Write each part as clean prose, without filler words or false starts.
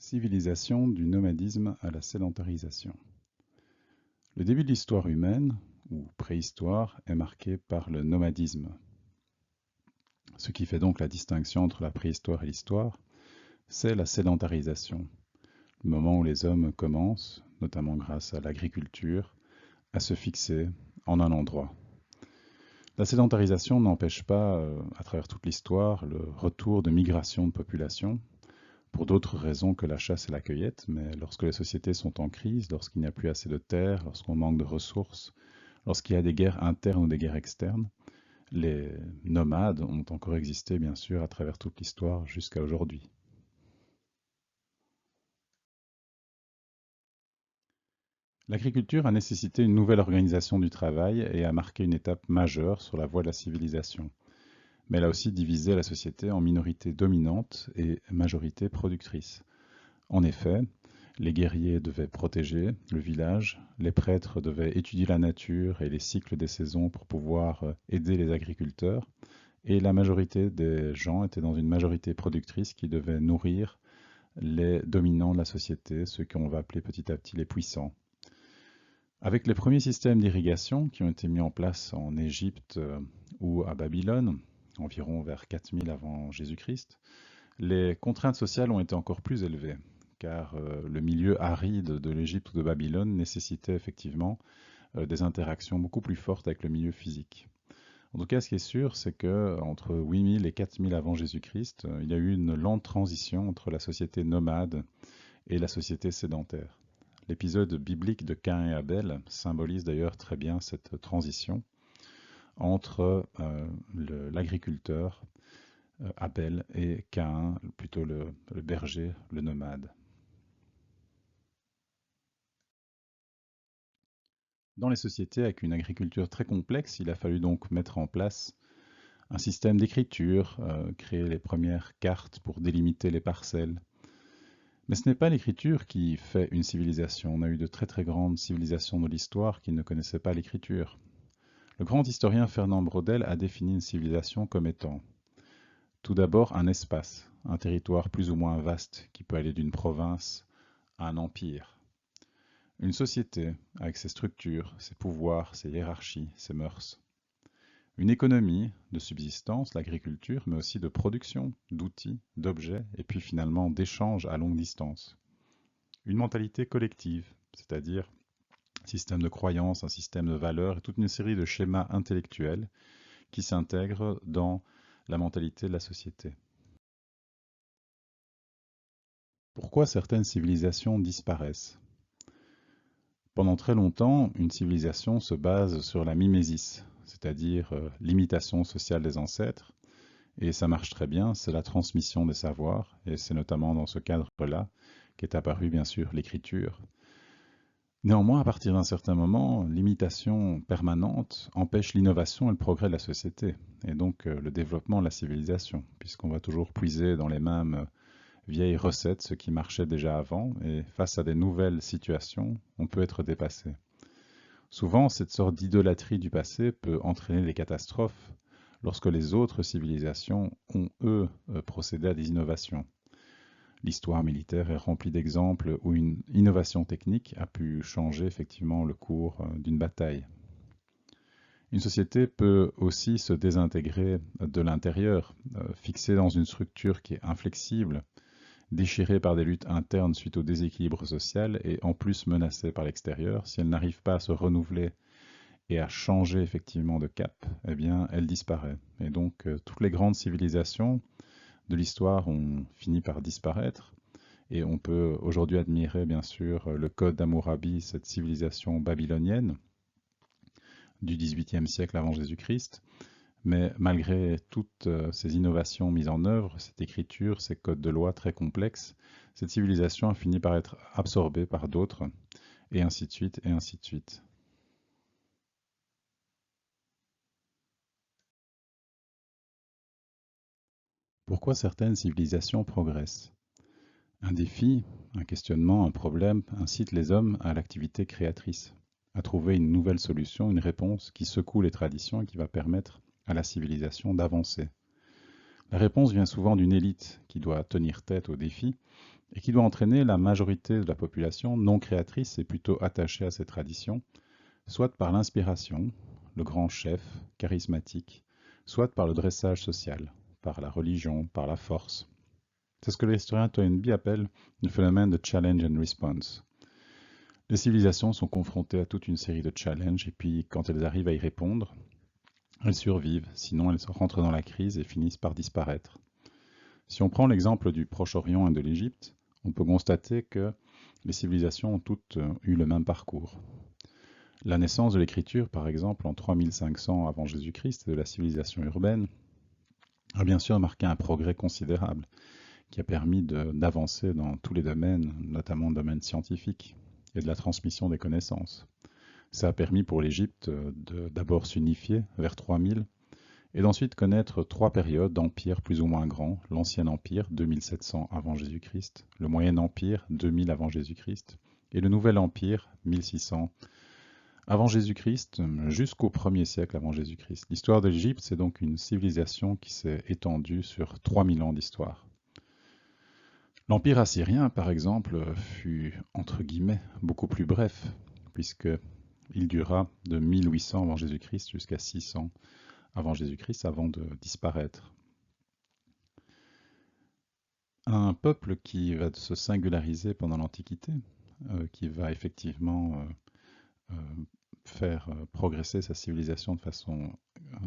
Civilisation du nomadisme à la sédentarisation. Le début de l'histoire humaine, ou préhistoire, est marqué par le nomadisme. Ce qui fait donc la distinction entre la préhistoire et l'histoire, c'est la sédentarisation, le moment où les hommes commencent, notamment grâce à l'agriculture, à se fixer en un endroit. La sédentarisation n'empêche pas, à travers toute l'histoire, le retour de migration de population, pour d'autres raisons que la chasse et la cueillette, mais lorsque les sociétés sont en crise, lorsqu'il n'y a plus assez de terre, lorsqu'on manque de ressources, lorsqu'il y a des guerres internes ou des guerres externes, les nomades ont encore existé, bien sûr, à travers toute l'histoire jusqu'à aujourd'hui. L'agriculture a nécessité une nouvelle organisation du travail et a marqué une étape majeure sur la voie de la civilisation. Mais elle a aussi divisé la société en minorités dominantes et majorités productrices. En effet, les guerriers devaient protéger le village, les prêtres devaient étudier la nature et les cycles des saisons pour pouvoir aider les agriculteurs, et la majorité des gens étaient dans une majorité productrice qui devait nourrir les dominants de la société, ceux qu'on va appeler petit à petit les puissants. Avec les premiers systèmes d'irrigation qui ont été mis en place en Égypte ou à Babylone, environ vers 4000 avant Jésus-Christ, les contraintes sociales ont été encore plus élevées, car le milieu aride de l'Égypte ou de Babylone nécessitait effectivement des interactions beaucoup plus fortes avec le milieu physique. En tout cas, ce qui est sûr, c'est que entre 8000 et 4000 avant Jésus-Christ, il y a eu une lente transition entre la société nomade et la société sédentaire. L'épisode biblique de Caïn et Abel symbolise d'ailleurs très bien cette transition entre l'agriculteur Abel et Caïn, plutôt le berger, le nomade. Dans les sociétés avec une agriculture très complexe, il a fallu donc mettre en place un système d'écriture, créer les premières cartes pour délimiter les parcelles. Mais ce n'est pas l'écriture qui fait une civilisation. On a eu de très très grandes civilisations de l'histoire qui ne connaissaient pas l'écriture. Le grand historien Fernand Braudel a défini une civilisation comme étant tout d'abord un espace, un territoire plus ou moins vaste qui peut aller d'une province à un empire. Une société avec ses structures, ses pouvoirs, ses hiérarchies, ses mœurs. Une économie de subsistance, l'agriculture, mais aussi de production, d'outils, d'objets, et puis finalement d'échanges à longue distance. Une mentalité collective, c'est-à-dire un système de croyances, un système de valeurs et toute une série de schémas intellectuels qui s'intègrent dans la mentalité de la société. Pourquoi certaines civilisations disparaissent? Pendant très longtemps, une civilisation se base sur la mimésis, c'est-à-dire l'imitation sociale des ancêtres, et ça marche très bien, c'est la transmission des savoirs, et c'est notamment dans ce cadre-là qu'est apparue bien sûr l'écriture. Néanmoins, à partir d'un certain moment, l'imitation permanente empêche l'innovation et le progrès de la société, et donc le développement de la civilisation, puisqu'on va toujours puiser dans les mêmes vieilles recettes, ce qui marchait déjà avant, et face à des nouvelles situations, on peut être dépassé. Souvent, cette sorte d'idolâtrie du passé peut entraîner des catastrophes lorsque les autres civilisations ont, eux, procédé à des innovations. L'histoire militaire est remplie d'exemples où une innovation technique a pu changer effectivement le cours d'une bataille. Une société peut aussi se désintégrer de l'intérieur, fixée dans une structure qui est inflexible, déchirée par des luttes internes suite au déséquilibre social et en plus menacée par l'extérieur. Si elle n'arrive pas à se renouveler et à changer effectivement de cap, eh bien elle disparaît. Et donc toutes les grandes civilisations de l'histoire ont fini par disparaître. Et on peut aujourd'hui admirer bien sûr le Code d'Hammurabi, cette civilisation babylonienne du XVIIIe siècle avant Jésus-Christ. Mais malgré toutes ces innovations mises en œuvre, cette écriture, ces codes de loi très complexes, cette civilisation a fini par être absorbée par d'autres, et ainsi de suite, et ainsi de suite. Pourquoi certaines civilisations progressent? Un défi, un questionnement, un problème incite les hommes à l'activité créatrice, à trouver une nouvelle solution, une réponse qui secoue les traditions et qui va permettre à la civilisation d'avancer. La réponse vient souvent d'une élite qui doit tenir tête aux défis, et qui doit entraîner la majorité de la population non créatrice et plutôt attachée à ces traditions, soit par l'inspiration, le grand chef charismatique, soit par le dressage social, par la religion, par la force. C'est ce que l'historien Toynbee appelle le phénomène de challenge and response. Les civilisations sont confrontées à toute une série de challenges et puis quand elles arrivent à y répondre, elles survivent, sinon elles rentrent dans la crise et finissent par disparaître. Si on prend l'exemple du Proche-Orient et de l'Égypte, on peut constater que les civilisations ont toutes eu le même parcours. La naissance de l'écriture, par exemple, en 3500 avant Jésus-Christ, de la civilisation urbaine, a bien sûr marqué un progrès considérable qui a permis d'avancer dans tous les domaines, notamment le domaine scientifique et de la transmission des connaissances. Ça a permis pour l'Égypte d'abord s'unifier vers 3000 et d'ensuite connaître trois périodes d'empires plus ou moins grands. L'Ancien Empire, 2700 avant Jésus-Christ, le Moyen Empire, 2000 avant Jésus-Christ, et le Nouvel Empire, 1600 avant Jésus-Christ, jusqu'au 1er siècle avant Jésus-Christ. L'histoire de l'Égypte, c'est donc une civilisation qui s'est étendue sur 3000 ans d'histoire. L'Empire assyrien, par exemple, fut, entre guillemets, beaucoup plus bref, puisqu'il dura de 1800 avant Jésus-Christ jusqu'à 600 avant Jésus-Christ, avant de disparaître. Un peuple qui va se singulariser pendant l'Antiquité, qui va effectivement faire progresser sa civilisation de façon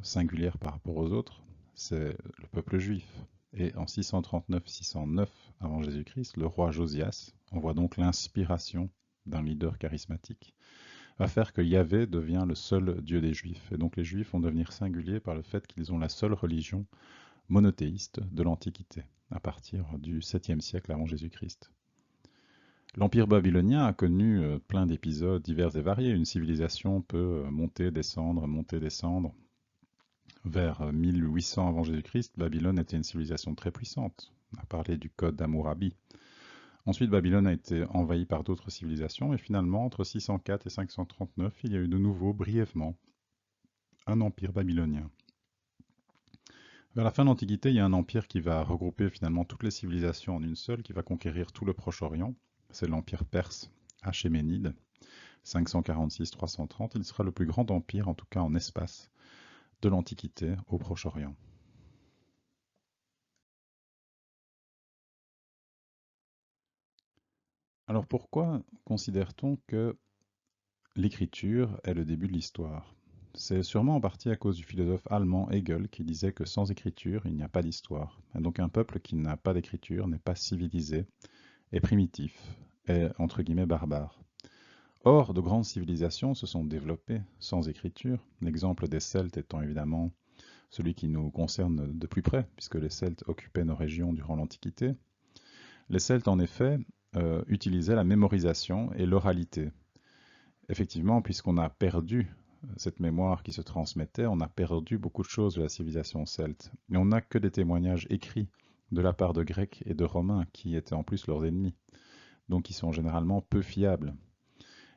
singulière par rapport aux autres, c'est le peuple juif. Et en 639-609 avant Jésus-Christ, le roi Josias, on voit donc l'inspiration d'un leader charismatique, va faire que Yahvé devient le seul Dieu des Juifs. Et donc les Juifs vont devenir singuliers par le fait qu'ils ont la seule religion monothéiste de l'Antiquité, à partir du 7e siècle avant Jésus-Christ. L'Empire babylonien a connu plein d'épisodes divers et variés. Une civilisation peut monter, descendre, monter, descendre. Vers 1800 avant Jésus-Christ, Babylone était une civilisation très puissante. On a parlé du code d'Hammurabi. Ensuite, Babylone a été envahie par d'autres civilisations et finalement, entre 604 et 539, il y a eu de nouveau, brièvement, un empire babylonien. Vers la fin de l'Antiquité, il y a un empire qui va regrouper finalement toutes les civilisations en une seule, qui va conquérir tout le Proche-Orient. C'est l'empire perse achéménide, 546-330. Il sera le plus grand empire, en tout cas en espace, de l'Antiquité au Proche-Orient. Alors pourquoi considère-t-on que l'écriture est le début de l'histoire? C'est sûrement en partie à cause du philosophe allemand Hegel qui disait que sans écriture, il n'y a pas d'histoire. Et donc un peuple qui n'a pas d'écriture n'est pas civilisé, est primitif, est entre guillemets barbare. Or, de grandes civilisations se sont développées sans écriture, l'exemple des Celtes étant évidemment celui qui nous concerne de plus près, puisque les Celtes occupaient nos régions durant l'Antiquité. Les Celtes, en effet, utilisaient la mémorisation et l'oralité. Effectivement, puisqu'on a perdu cette mémoire qui se transmettait, on a perdu beaucoup de choses de la civilisation celte. Et on n'a que des témoignages écrits de la part de Grecs et de Romains, qui étaient en plus leurs ennemis, donc qui sont généralement peu fiables.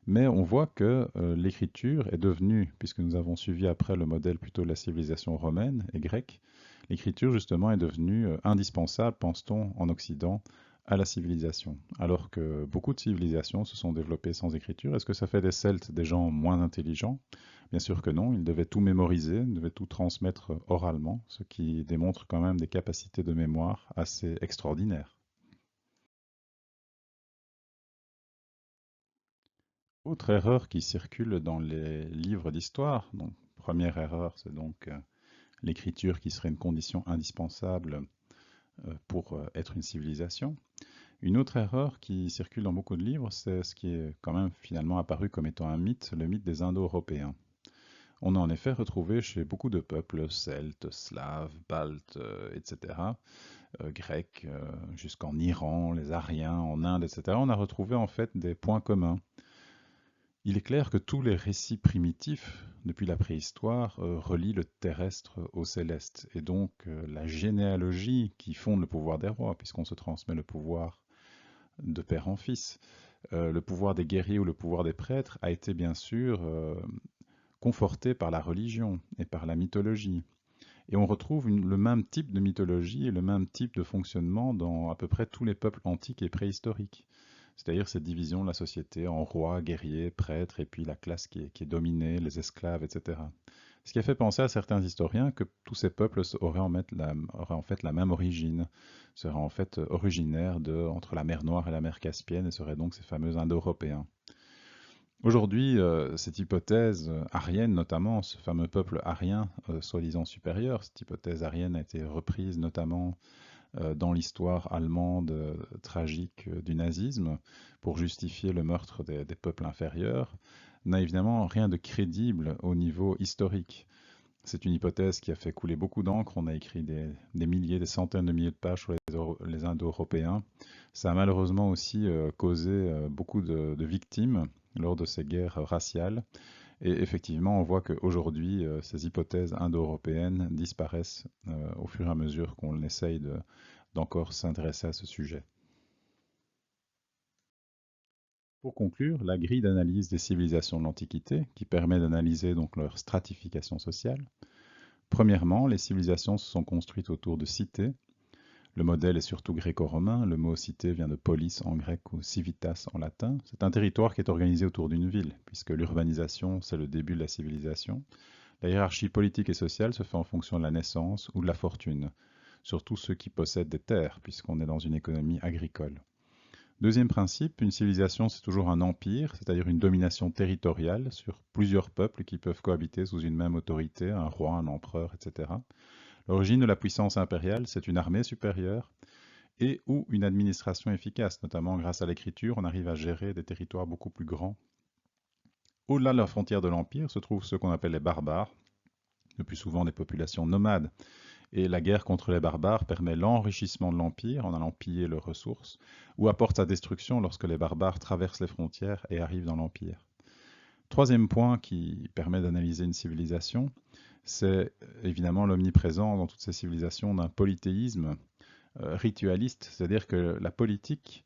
Mais on voit que l'écriture est devenue, puisque nous avons suivi après le modèle plutôt de la civilisation romaine et grecque, l'écriture justement est devenue indispensable, pense-t-on, en Occident, à la civilisation, alors que beaucoup de civilisations se sont développées sans écriture. Est-ce que ça fait des Celtes des gens moins intelligents? Bien sûr que non, ils devaient tout mémoriser, ils devaient tout transmettre oralement, ce qui démontre quand même des capacités de mémoire assez extraordinaires. Autre erreur qui circule dans les livres d'histoire, donc première erreur, c'est donc l'écriture qui serait une condition indispensable pour être une civilisation. Une autre erreur qui circule dans beaucoup de livres, c'est ce qui est quand même finalement apparu comme étant un mythe, le mythe des Indo-Européens. On a en effet retrouvé chez beaucoup de peuples, celtes, slaves, baltes, etc., grecs, jusqu'en Iran, les Aryens, en Inde, etc., on a retrouvé en fait des points communs. Il est clair que tous les récits primitifs, depuis la préhistoire, relient le terrestre au céleste, et donc la généalogie qui fonde le pouvoir des rois, puisqu'on se transmet le pouvoir de père en fils. Le pouvoir des guerriers ou le pouvoir des prêtres a été bien sûr conforté par la religion et par la mythologie. Et on retrouve le même type de mythologie et le même type de fonctionnement dans à peu près tous les peuples antiques et préhistoriques. C'est-à-dire cette division de la société en rois, guerriers, prêtres, et puis la classe qui est dominée, les esclaves, etc. Ce qui a fait penser à certains historiens que tous ces peuples auraient en fait la même origine, seraient en fait originaires entre la mer Noire et la mer Caspienne, et seraient donc ces fameux Indo-Européens. Aujourd'hui, cette hypothèse aryenne, notamment ce fameux peuple aryen, soi-disant supérieur, cette hypothèse aryenne a été reprise notamment dans l'histoire allemande tragique du nazisme pour justifier le meurtre des peuples inférieurs, n'a évidemment rien de crédible au niveau historique. C'est une hypothèse qui a fait couler beaucoup d'encre. On a écrit des milliers, des centaines de milliers de pages sur les Indo-Européens. Ça a malheureusement aussi causé beaucoup de victimes lors de ces guerres raciales. Et effectivement, on voit qu'aujourd'hui, ces hypothèses indo-européennes disparaissent au fur et à mesure qu'on essaye d'encore s'intéresser à ce sujet. Pour conclure, la grille d'analyse des civilisations de l'Antiquité, qui permet d'analyser donc leur stratification sociale. Premièrement, les civilisations se sont construites autour de cités. Le modèle est surtout gréco-romain. Le mot cité vient de polis en grec ou civitas en latin. C'est un territoire qui est organisé autour d'une ville, puisque l'urbanisation, c'est le début de la civilisation. La hiérarchie politique et sociale se fait en fonction de la naissance ou de la fortune, surtout ceux qui possèdent des terres, puisqu'on est dans une économie agricole. Deuxième principe, une civilisation c'est toujours un empire, c'est-à-dire une domination territoriale sur plusieurs peuples qui peuvent cohabiter sous une même autorité, un roi, un empereur, etc. L'origine de la puissance impériale, c'est une armée supérieure et ou une administration efficace, notamment grâce à l'écriture, on arrive à gérer des territoires beaucoup plus grands. Au-delà de la frontière de l'empire se trouvent ceux qu'on appelle les barbares, le plus souvent des populations nomades. Et la guerre contre les barbares permet l'enrichissement de l'Empire en allant piller leurs ressources, ou apporte sa destruction lorsque les barbares traversent les frontières et arrivent dans l'Empire. Troisième point qui permet d'analyser une civilisation, c'est évidemment l'omniprésence dans toutes ces civilisations d'un polythéisme ritualiste, c'est-à-dire que la politique,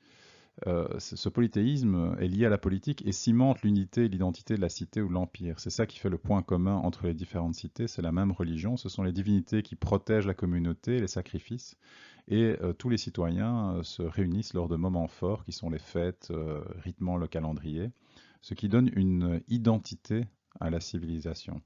ce polythéisme est lié à la politique et cimente l'unité et l'identité de la cité ou de l'empire. C'est ça qui fait le point commun entre les différentes cités, c'est la même religion, ce sont les divinités qui protègent la communauté, les sacrifices, et tous les citoyens se réunissent lors de moments forts qui sont les fêtes, rythmant le calendrier, ce qui donne une identité à la civilisation.